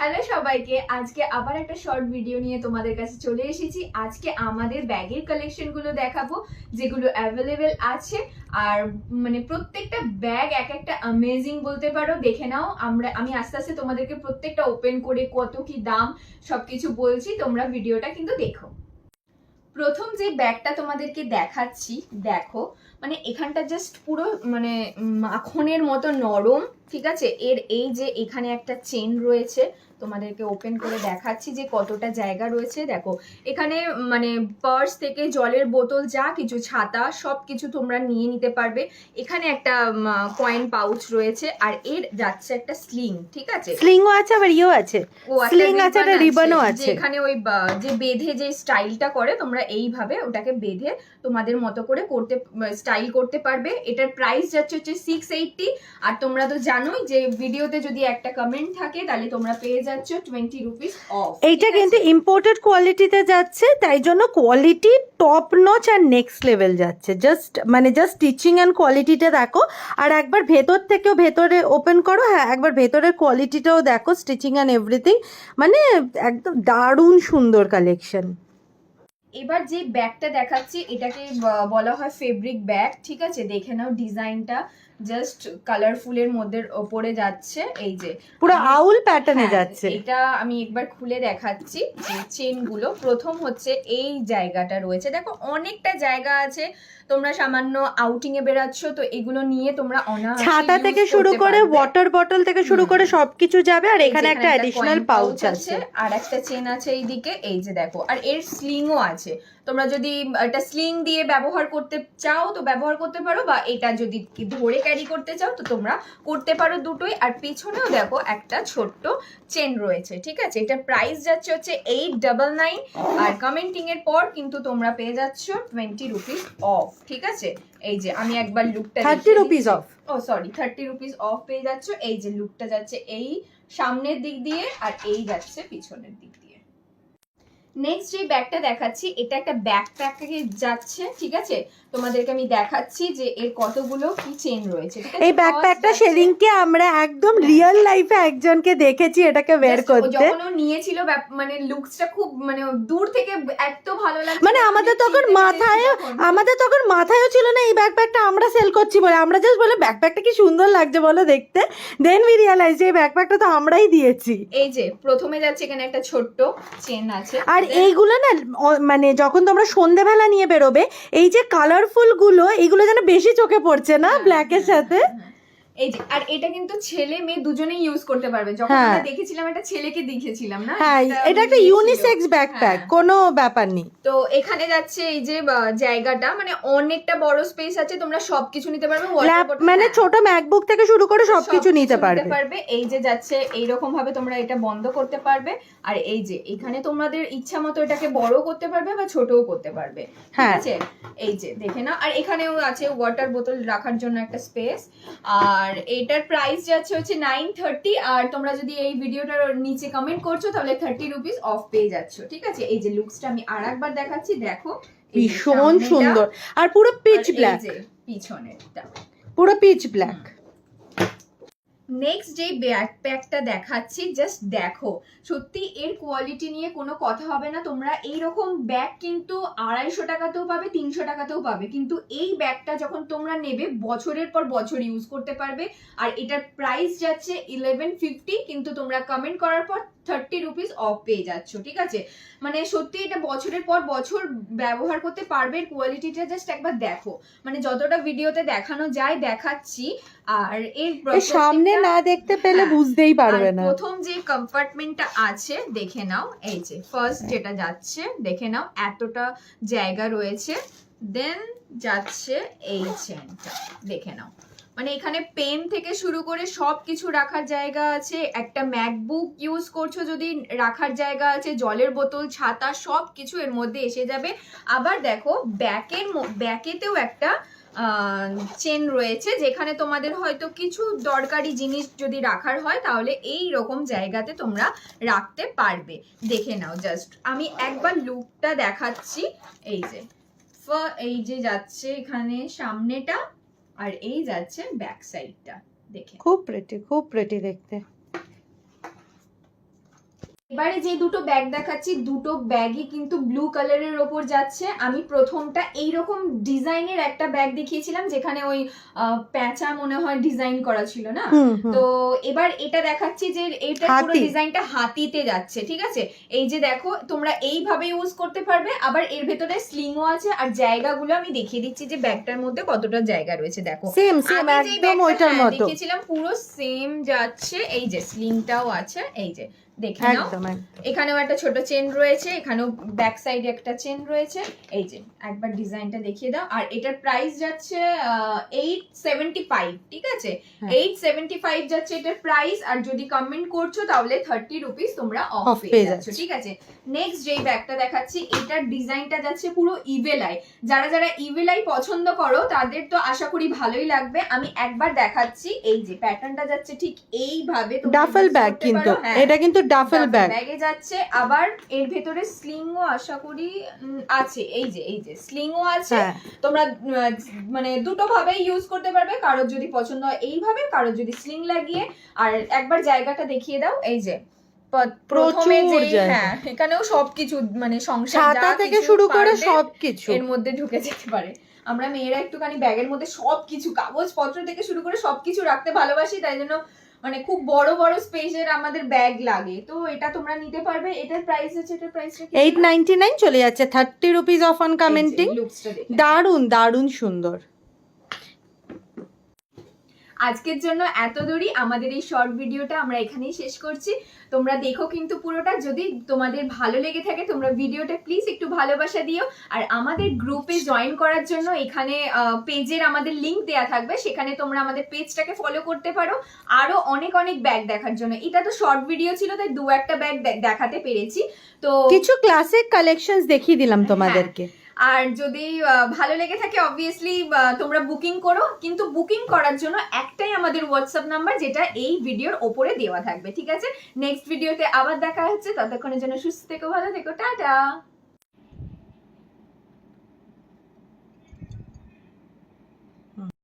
Hello সবাইকে, আজকে আবার একটা শর্ট ভিডিও নিয়ে তোমাদের কাছে চলে এসেছি। আজকে আমাদের ব্যাগের কালেকশন গুলো দেখাবো যেগুলো অ্যাভেলেবেল আছে। আর মানে প্রত্যেকটা ব্যাগ এক একটা অ্যামেজিং বলতে পারো। দেখে নাও, আমি আস্তে আস্তে তোমাদেরকে প্রত্যেকটা ওপেন করে কত কি দাম সবকিছু বলছি, তোমরা ভিডিওটা কিন্তু দেখো। প্রথম যে ব্যাগটা তোমাদেরকে দেখাচ্ছি, দেখো মানে এখানটা জাস্ট পুরো মানে মাখনের মতো নরম, ঠিক আছে। এর এই যে এখানে একটা চেন রয়েছে, তোমাদেরকে ওপেন করে দেখাচ্ছি যে কতটা জায়গা রয়েছে। দেখো এখানে মানে পার্স থেকে জলের বোতল যা কিছু, ছাতা, সব কিছু তোমরা নিয়ে নিতে পারবে। এখানে একটা কয়েন পাউচ রয়েছে, আর এর যাচ্ছে একটা স্লিং, ঠিক আছে। স্লিংও আছে, আবার ইও আছে, স্লিং আছে, একটা রিবনও আছে। এখানে ওই যে বেঁধে যে স্টাইলটা করে, তোমরা এইভাবে ওটাকে বেঁধে তোমাদের মতো করে করতে স্টাইল করতে পারবে। এটার প্রাইস যাচ্ছে হচ্ছে 680। আর তোমরা তো জানোই যে ভিডিওতে যদি একটা কমেন্ট থাকে তাহলে তোমরা পেয়ে যাচ্ছ 20 রুপিস অফ। এইটা কিন্তু ইম্পোর্টেড কোয়ালিটিতে যাচ্ছে, তাই জন্য কোয়ালিটি টপ নচ আর নেক্সট লেভেল যাচ্ছে। জাস্ট স্টিচিং অ্যান্ড কোয়ালিটিটা দেখো, আর একবার ভেতরে ওপেন করো। হ্যাঁ, একবার ভেতরের কোয়ালিটিটাও দেখো, স্টিচিং অ্যান্ড এভরিথিং, মানে একদম দারুণ সুন্দর কালেকশন। এবার যে ব্যাগটা দেখাচ্ছি এটাকে বলা হয় ফেব্রিক ব্যাগ, ঠিক আছে। দেখে নাও ডিজাইনটা জাস্ট কালারফুলের মধ্যে ওপরে যাচ্ছে, এই যে পুরো আউল প্যাটার্নে যাচ্ছে। এটা আমি একবার খুলে দেখাচ্ছি যে চেন গুলো। প্রথম হচ্ছে এই জায়গাটা রয়েছে, দেখো অনেকটা জায়গা আছে। তোমরা সামান্য আউটিং এ বেরাচ্ছ তো এগুলো নিয়ে তোমরা ছাতা থেকে শুরু করে ওয়াটার বটল থেকে শুরু করে সবকিছু যাবে। আর এখানে একটা অ্যাডিশনাল পাউচ আছে, আর একটা চেন আছে এইদিকে, এই যে দেখো। আর এর স্লিংও আছে, তোমরা যদি এটা স্লিং দিয়ে ব্যবহার করতে চাও তো ব্যবহার করতে পারো, বা এটা যদি ধরে ক্যারি করতে চাও তো তোমরা করতে পারো, দুটোই। আর পিছনেও দেখো একটা ছোট্ট চেন রয়েছে, ঠিক আছে। এটার প্রাইস যাচ্ছে হচ্ছে 899। আর কমেন্টিং এর পর কিন্তু তোমরা পেয়ে যাচ্ছ 20 রুপিস অফ, ঠিক আছে। এই যে আমি একবার লুকটা 30 রুপিস অফ, 30 রুপিস অফ পেয়ে যাচ্ছ। এই যে লুকটা যাচ্ছে এই সামনের দিক দিয়ে, আর এই যাচ্ছে পিছনের দিক দিয়ে। নেক্সট যে ব্যাগটা দেখাচ্ছি এটা একটা ব্যাকপ্যাকে যাচ্ছে, ঠিক আছে। তোমাদেরকে আমি দেখাচ্ছি যে এর কতগুলো কি চেন রয়েছে। এই ব্যাকপ্যাকটা সেদিনকে আমরা একদম রিয়েল লাইফে একজনকে দেখেছি এটাকে বের করতে। যখন ও নিয়েছিল মানে লুকসটা খুব মানে দূর থেকে এত ভালো লাগছে, মানে আমাদের তখন মাথায়ও ছিল না এই ব্যাকপ্যাকটা আমরা সেল করছি বলে। আমরা জাস্ট বলে ব্যাকপ্যাকটা কি সুন্দর লাগছে বলো দেখতে। দেন উই রিয়ালাইজ যে এই ব্যাকপ্যাকটা তো আমরাই দিয়েছি। এই যে প্রথমে যাচ্ছে এখানে একটা ছোট্ট চেন আছে। আর এইগুলো না মানে যখন তোমরা সন্ধ্যেবেলা নিয়ে বেরোবে, এই যে কালারফুল গুলো, এইগুলো যেন বেশি চোখে পড়ছে না ব্ল্যাকের সাথে। এই যে, আর এটা কিন্তু ছেলে মেয়ে দুজনেই ইউজ করতে পারবে। যখন আমরা দেখেছিলাম এটা ছেলেকে দেখিয়েছিলাম না, হ্যাঁ, এটা একটা ইউনিসেক্স ব্যাকপ্যাক, কোনো ব্যাপার নেই। তো এখানে যাচ্ছে এই যে জায়গাটা মানে অনেকটা বড় স্পেস আছে, তোমরা সবকিছু নিতে পারবে। মানে ছোট ম্যাকবুক থেকে শুরু করে সবকিছু নিতে পারবে। এই যে যাচ্ছে এইরকম ভাবে তোমরা এটা বন্ধ করতে পারবে। আর এই যে এখানে তোমাদের ইচ্ছা মতো এটাকে বড় করতে পারবে বা ছোটও করতে পারবে, ঠিক আছে। এই যে দেখে না, আর এখানেও আছে ওয়াটার বোতল রাখার জন্য একটা স্পেস। আর এটার প্রাইস যাচ্ছে হচ্ছে 930। আর তোমরা যদি এই ভিডিওটার নিচে কমেন্ট করছো তাহলে 30 রুপিস অফ পেয়ে যাচ্ছ, ঠিক আছে। এই যে লুকসটা আমি আরেকবার দেখাচ্ছি, দেখো ভীষণ সুন্দর, আর পুরো পিচ ব্ল্যাক, পিছনেরটা পুরো পিচ ব্ল্যাক। নেক্সট যে ব্যাকপ্যাকটা দেখাচ্ছি, জাস্ট দেখো, সত্যি এর কোয়ালিটি নিয়ে কোনো কথা হবে না। তোমরা এইরকম ব্যাগ কিন্তু 250 টাকাতেও পাবে, 300 টাকাতেও পাবে, কিন্তু এই ব্যাগটা যখন তোমরা নেবে বছরের পর বছর ইউজ করতে পারবে। আর এটার প্রাইস যাচ্ছে 1150, কিন্তু তোমরা কমেন্ট করার পর 30 রুপিস অফ পেয়ে যাচ্ছ, ঠিক আছে। মানে সত্যি এটা বছরের পর বছর ব্যবহার করতে পারবে। কোয়ালিটিটা জাস্ট একবার দেখো, মানে যতটা ভিডিওতে দেখানো যায় দেখাচ্ছি। আর এর সামনে না দেখতে পেলে বুঝতেই পারবে না। প্রথম যে কম্পার্টমেন্টটা আছে দেখে নাও, এই যে ফার্স্ট যেটা যাচ্ছে দেখে নাও, এতটা জায়গা রয়েছে। দেন যাচ্ছে এই চেনটা, দেখে নাও, মানে এখানে পেন থেকে শুরু করে সবকিছু রাখার জায়গা আছে। একটা ম্যাকবুক ইউজ করছো যদি রাখার জায়গা আছে, জলের বোতল, ছাতা, সবকিছু এর মধ্যে এসে যাবে। আবার দেখো ব্যাকেতেও একটা চেন রয়েছে, যেখানে তোমাদের হয়তো কিছু দরকারি জিনিস যদি রাখার হয় তাহলে এই রকম জায়গাতে তোমরা রাখতে পারবে। দেখে নাও, জাস্ট আমি একবার লুকটা দেখাচ্ছি। এই যে যাচ্ছে এখানে সামনেটা, আর এই যাচ্ছে ব্যাক সাইডটা, দেখে খুব প্রেটি, খুব প্রেটি দেখতে। এবারে যে দুটো ব্যাগ দেখাচ্ছি দুটো ব্যাগই কিন্তু ব্লু কালারের ওপর যাচ্ছে। আমি প্রথমটা এইরকম ডিজাইনের একটা ব্যাগ দেখিয়েছিলাম যেখানে ওই প্যাঁচা মনে হয় ডিজাইন করা ছিল না, তো এবার এটা দেখাচ্ছি যে এটা পুরো ডিজাইনটা হাতিতে যাচ্ছে, ঠিক আছে। এই যে দেখো তোমরা এইভাবে ইউজ করতে পারবে, আবার এর ভেতরে স্লিংও আছে। আর জায়গাগুলো আমি দেখিয়ে দিচ্ছি যে ব্যাগটার মধ্যে কতটা জায়গা রয়েছে। দেখো সেম সেম একদম ওইটার মতো দেখিয়েছিলাম পুরো সেম যাচ্ছে। এই যে স্লিংটাও আছে, এই যে দেখে নাও, এখানেও একটা ছোট চেন রয়েছে, এখানেও ব্যাক সাইডে একটা চেন রয়েছে। এই যে একবার ডিজাইনটা দেখিয়ে দাও। আর এটার প্রাইস যাচ্ছে 875, ঠিক আছে, 875 যাচ্ছে এটার প্রাইস। আর যদি কমেন্ট করছো তাহলে 30 রুপিস তোমরা অফ পেয়ে যাচ্ছ, ঠিক আছে। নেক্সট যেই ব্যাগটা দেখাচ্ছি এটার ডিজাইনটা যাচ্ছে পুরো ইভেল আই। যারা যারা ইভেল আই পছন্দ করো তাদের তো আশা করি ভালোই লাগবে। আমি একবার দেখাচ্ছি, এই যে প্যাটার্নটা যাচ্ছে ঠিক এইভাবে। ডাফেল ব্যাগ কিন্তু এটা কিন্তু ডাফেল ব্যাগে যাচ্ছে। আবার এর ভেতরে স্লিংও আশা করি আছে, এই যে স্লিংও আছে। তোমরা মানে দুটো ভাবে ইউজ করতে পারবে, কারোর যদি পছন্দ হয় এইভাবে, কারোর যদি স্লিং লাগিয়ে। আর একবার জায়গাটা দেখিয়ে দাও, এই যে প্রথমে যে এখানেও সবকিছু মানে সংসার থেকে শুরু করে সবকিছু এর মধ্যে ঢুকে যেতে পারে। আমরা মেয়েরা একটুখানি ব্যাগের মধ্যে সবকিছু কাগজপত্র থেকে শুরু করে সবকিছু রাখতে ভালোবাসি, তাই জন্য মানে খুব বড় বড় স্পেসের আমাদের ব্যাগ লাগে। তো এটা তোমরা নিতে পারবে। এটার প্রাইস আছে, এটার প্রাইস 899 চলে যাচ্ছে, 30 রুপিস অফ অন কমেন্টিং। দারুন দারুন সুন্দর। আজকের জন্য এত দূরই। আমাদের এই শর্ট ভিডিওটা আমরা এখানেই শেষ করছি। তোমরা দেখো কিন্তু পুরোটা। যদি তোমাদের ভালো লেগে থাকে তোমরা ভিডিওটা প্লিজ একটু ভালোবাসা দিও। আর আমাদের গ্রুপে জয়েন করার জন্য এখানে পেজের আমাদের লিংক দেয়া থাকবে, সেখানে তোমরা আমাদের পেজটাকে ফলো করতে পারো আরো অনেক অনেক ব্যাগ দেখার জন্য। এটা তো শর্ট ভিডিও ছিল তাই দু একটা ব্যাগ দেখাতে পেরেছি। তো কিছু ক্লাসিক কালেকশনস দেখিয়ে দিলাম তোমাদেরকে। আর যদি ভালো লেগে থাকে অবভিয়াসলি তোমরা বুকিং করো, কিন্তু বুকিং করার জন্য একটাই আমাদের হোয়াটসঅ্যাপ নাম্বার, যেটা এই ভিডিওর ওপরে দেওয়া থাকবে, ঠিক আছে। নেক্সট ভিডিওতে আবার দেখা হচ্ছে, ততক্ষণের জন্য সুস্থ থেকো, ভালো থেকো, টাটা।